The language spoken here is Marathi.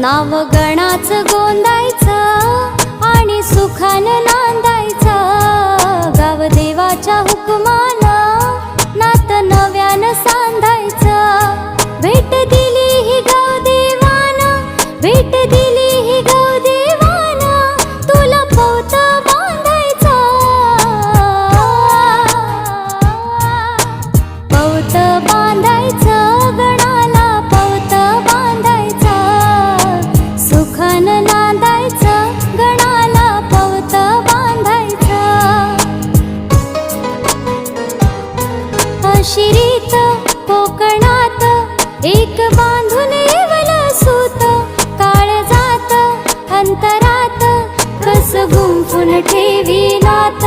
नाव गणाचं गोंदायचं आणि सुखानं नांदायचं। गाव देवाच्या हुकमानं नात नव्यानं सांधायचं। भेट दिली ही गाव देवानं, भेट दिली ही गाव देवानं, तुला पवत बांधायचं। पवत बांधायचं गणाला, पवत बांधायचं। सुखानं नांदायचं गणाला, पवत बांधायचं। अशी रीत कोकणात एक बांधून येवलं सूत, काळजात अंतरात कस गुंफून ठेवी नात।